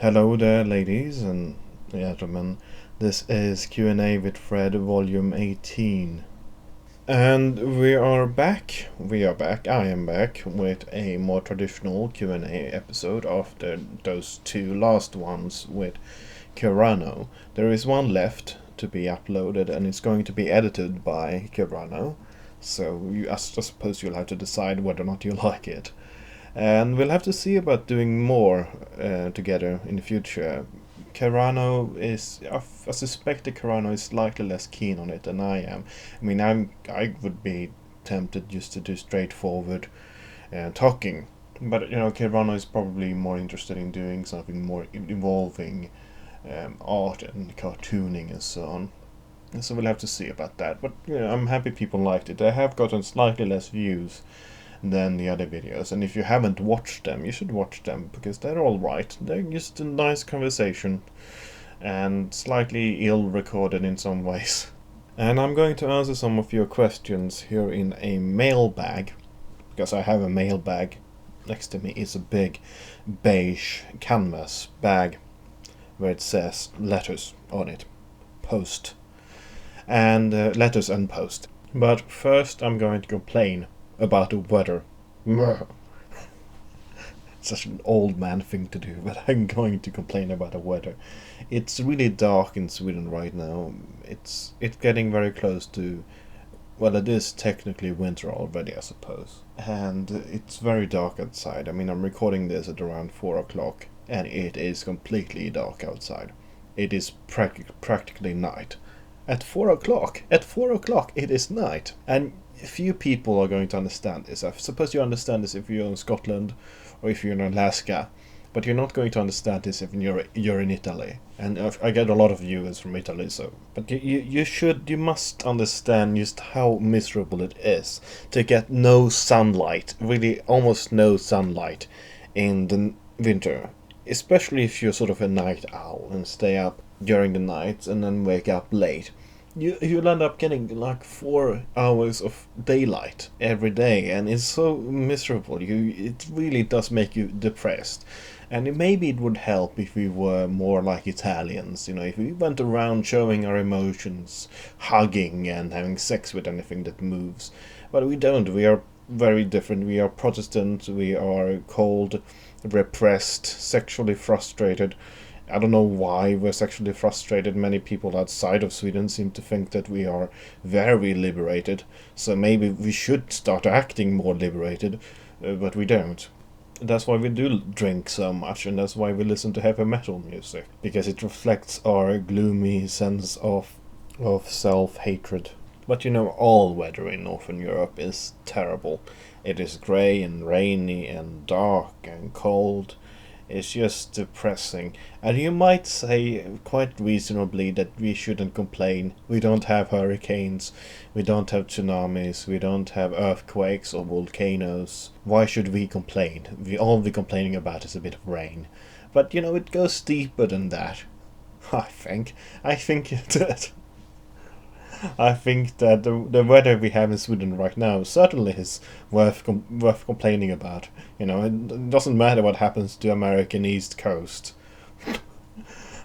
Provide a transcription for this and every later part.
Hello there, ladies and gentlemen. This is QnA with Fred, volume 18. And we are back. I am back with a more traditional QnA episode after those two last ones with Kirano. There is one left to be uploaded, and it's going to be edited by Kirano. So I suppose you'll have to decide whether or not you like it. And we'll have to see about doing more together in the future. Carano is, I suspect that Carano is slightly less keen on it than I am. I mean, I would be tempted just to do straightforward talking, but Carano is probably more interested in doing something more involving art and cartooning and so on. So we'll have to see about that. But I'm happy people liked it. I have gotten slightly less views than the other videos, and if you haven't watched them, you should watch them because they're alright. They're just a nice conversation and slightly ill recorded in some ways. And I'm going to answer some of your questions here in a mailbag, because I have a mailbag. Next to me is a big beige canvas bag where it says letters on it, post, and letters and post. But first I'm going to complain about the weather. Such an old man thing to do, but I'm going to complain about the weather. It's really dark in Sweden right now. It's getting very close to, well, it is technically winter already, I suppose. And it's very dark outside. I mean, I'm recording this at around 4 o'clock, and it is completely dark outside. It is practically night. At 4 o'clock, it is night. And few people are going to understand this. I suppose you understand this if you're in Scotland or if you're in Alaska, but you're not going to understand this if you're in Italy. And I get a lot of viewers from Italy, so. But you must understand just how miserable it is to get no sunlight, really almost no sunlight in the winter. Especially if you're sort of a night owl and stay up during the night and then wake up late. You'll end up getting like 4 hours of daylight every day, and it's so miserable. It really does make you depressed. And maybe it would help if we were more like Italians, if we went around showing our emotions, hugging and having sex with anything that moves. But we don't. We are very different. We are Protestant, we are cold, repressed, sexually frustrated. I don't know why we're sexually frustrated. Many people outside of Sweden seem to think that we are very liberated, so maybe we should start acting more liberated, but we don't. That's why we do drink so much, and that's why we listen to heavy metal music, because it reflects our gloomy sense of self-hatred. But all weather in Northern Europe is terrible. It is grey and rainy and dark and cold. It's just depressing. And you might say quite reasonably that we shouldn't complain. We don't have hurricanes, we don't have tsunamis, we don't have earthquakes or volcanoes. Why should we complain? All we're complaining about is a bit of rain. But it goes deeper than that. I think that I think that the weather we have in Sweden right now certainly is worth complaining about. It doesn't matter what happens to American East Coast.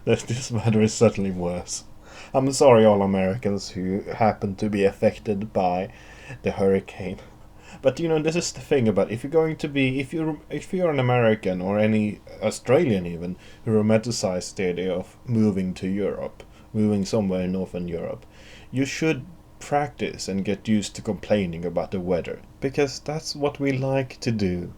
This weather is certainly worse. I'm sorry, all Americans who happen to be affected by the hurricane. But this is the thing about if you're an American or any Australian even who romanticize the idea of moving to Europe, moving somewhere in Northern Europe, you should practice and get used to complaining about the weather, because that's what we like to do.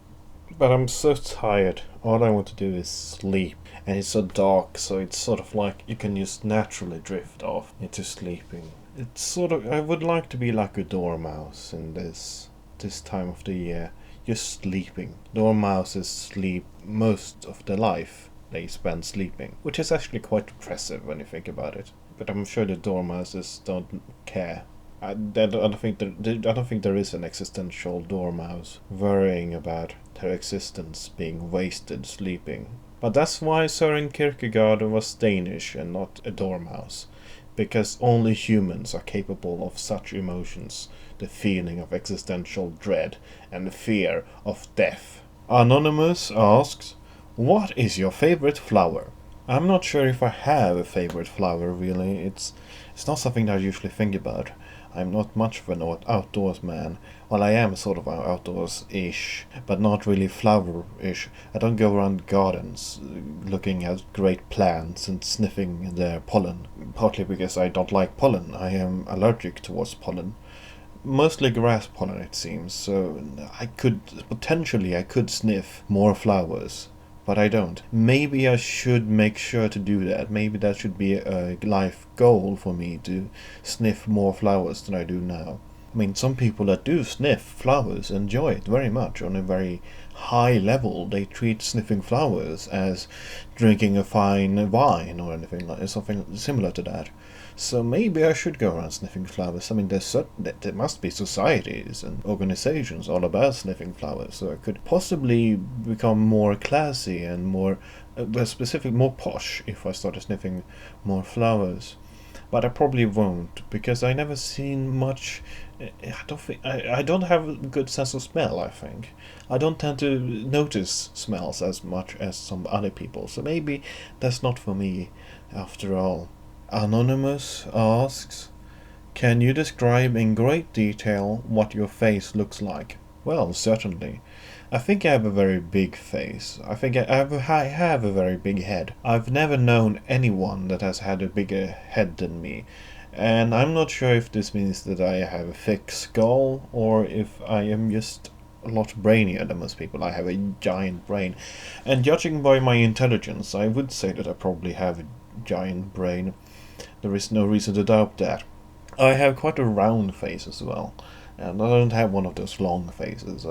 But I'm so tired. All I want to do is sleep. And it's so dark, so it's sort of like you can just naturally drift off into sleeping. It's sort of, I would like to be like a dormouse in this time of the year, just sleeping. Dormouses sleep most of their life. They spend sleeping, which is actually quite depressive when you think about it. But I'm sure the dormouses don't care. I don't think there is an existential dormouse worrying about their existence being wasted sleeping. But that's why Søren Kierkegaard was Danish and not a dormouse, because only humans are capable of such emotions, the feeling of existential dread and the fear of death. Anonymous asks, What is your favorite flower? I'm not sure if I have a favorite flower really. It's not something that I usually think about. I'm not much of an outdoors man. Well, I am sort of outdoors-ish, but not really flower-ish. I don't go around gardens looking at great plants and sniffing their pollen. Partly because I don't like pollen. I am allergic towards pollen. Mostly grass pollen, it seems, so I could sniff more flowers, but I don't. Maybe I should make sure to do that. Maybe that should be a life goal for me, to sniff more flowers than I do now. I mean, some people that do sniff flowers enjoy it very much on a very high level. They treat sniffing flowers as drinking a fine wine or anything like something similar to that. So maybe I should go around sniffing flowers. I mean, there must be societies and organizations all about sniffing flowers, so I could possibly become more classy and more more posh if I started sniffing more flowers. But I probably won't, because I never seen much. I don't have a good sense of smell. I think I don't tend to notice smells as much as some other people. So maybe that's not for me, after all. Anonymous asks, can you describe in great detail what your face looks like? Well, certainly. I think I have a very big face. I think I have a very big head. I've never known anyone that has had a bigger head than me. And I'm not sure if this means that I have a thick skull or if I am just a lot brainier than most people. I have a giant brain. And judging by my intelligence, I would say that I probably have a giant brain. There is no reason to doubt that. I have quite a round face as well, and I don't have one of those long faces.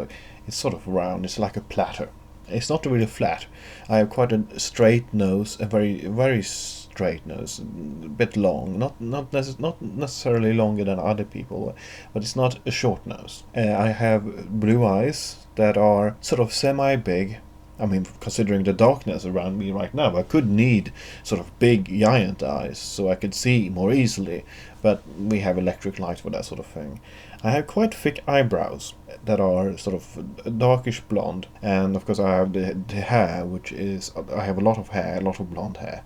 It's sort of round. It's like a platter. It's not really flat. I have quite a straight nose, a very straight nose, a bit long. Not necessarily longer than other people, but it's not a short nose. I have blue eyes that are sort of semi-big. I mean, considering the darkness around me right now, I could need sort of big giant eyes so I could see more easily, but we have electric light for that sort of thing. I have quite thick eyebrows that are sort of darkish blonde, and of course I have the hair, which is, I have a lot of hair, a lot of blonde hair.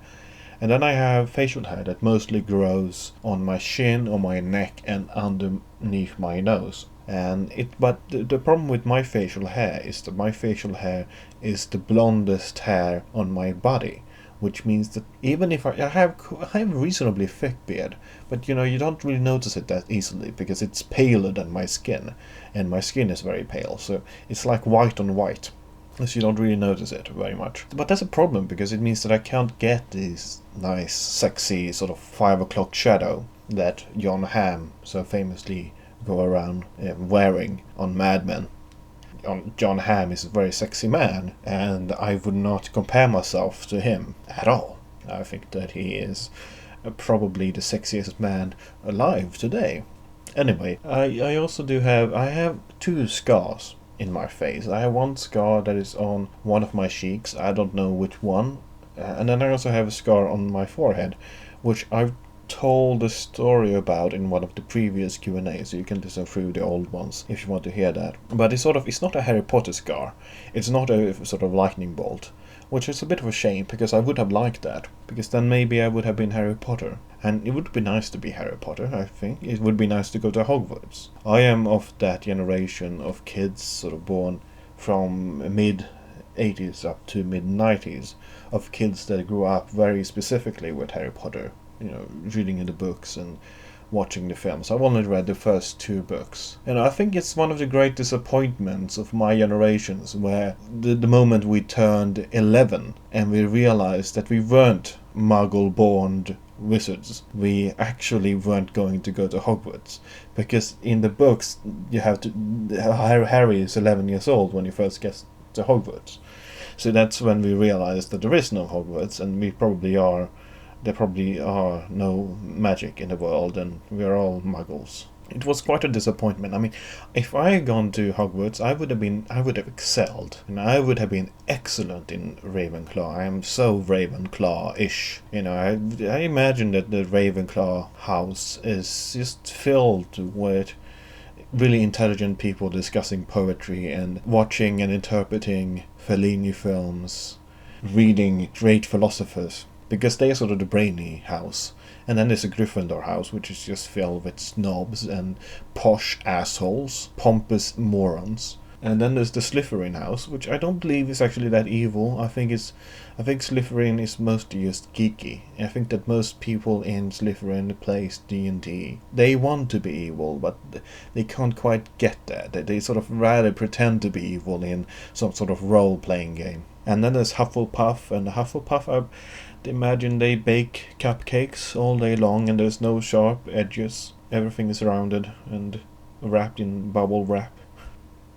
And then I have facial hair that mostly grows on my chin, on my neck, and underneath my nose. But the problem with my facial hair is that my facial hair is the blondest hair on my body, which means that even if I have a reasonably thick beard, but you don't really notice it that easily because it's paler than my skin, and my skin is very pale, so it's like white on white. So you don't really notice it very much. But that's a problem because it means that I can't get this nice, sexy sort of 5 o'clock shadow that Jon Hamm so famously go around wearing on Mad Men. Jon Hamm is a very sexy man, and I would not compare myself to him at all. I think that he is probably the sexiest man alive today. Anyway, I also I have 2 scars in my face. I have one scar that is on one of my cheeks, I don't know which one, and then I also have a scar on my forehead, which I've told a story about in one of the previous Q&A, so you can listen through the old ones if you want to hear that. But it's not a Harry Potter scar. It's not a sort of lightning bolt, which is a bit of a shame because I would have liked that, because then maybe I would have been Harry Potter. And it would be nice to be Harry Potter, I think. It would be nice to go to Hogwarts. I am of that generation of kids sort of born from mid-80s up to mid-90s, of kids that grew up very specifically with Harry Potter. Reading in the books and watching the films. I've only read the first 2 books. And I think it's one of the great disappointments of my generations, where the moment we turned 11 and we realized that we weren't muggle-born wizards. We actually weren't going to go to Hogwarts. Because in the books, Harry is 11 years old when he first gets to Hogwarts. So that's when we realized that there is no Hogwarts, and there probably are no magic in the world, and we're all muggles. It was quite a disappointment. I mean, if I had gone to Hogwarts, I would have excelled, and I would have been excellent in Ravenclaw. I am so Ravenclaw-ish. I imagine that the Ravenclaw house is just filled with really intelligent people discussing poetry and watching and interpreting Fellini films reading great philosophers, because they are sort of the brainy house. And then there's a Gryffindor house, which is just filled with snobs and posh assholes, pompous morons. And then there's the Slytherin house, which I don't believe is actually that evil. I think Slytherin is mostly just geeky. I think that most people in Slytherin plays D&D. They want to be evil, but they can't quite get there. They sort of rather pretend to be evil in some sort of role-playing game. And then there's Hufflepuff, and the Hufflepuff, I imagine they bake cupcakes all day long, and there's no sharp edges. Everything is rounded and wrapped in bubble wrap.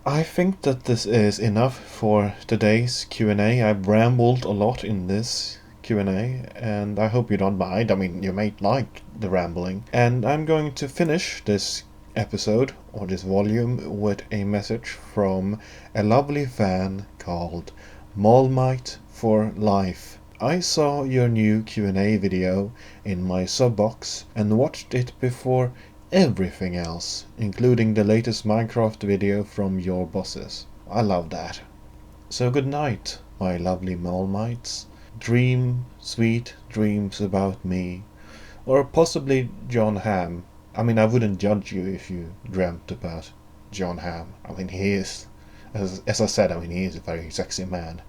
I think that this is enough for today's Q&A. I've rambled a lot in this Q&A, and I hope you don't mind. I mean, you may like the rambling. And I'm going to finish this episode, or this volume, with a message from a lovely fan called Malmite for Life. I saw your new Q&A video in my sub box and watched it before everything else, including the latest Minecraft video from your bosses. I love that. So good night, my lovely Malmites. Dream sweet dreams about me. Or possibly Jon Hamm. I mean, I wouldn't judge you if you dreamt about Jon Hamm. I mean, he is, as I said, I mean, he is a very sexy man.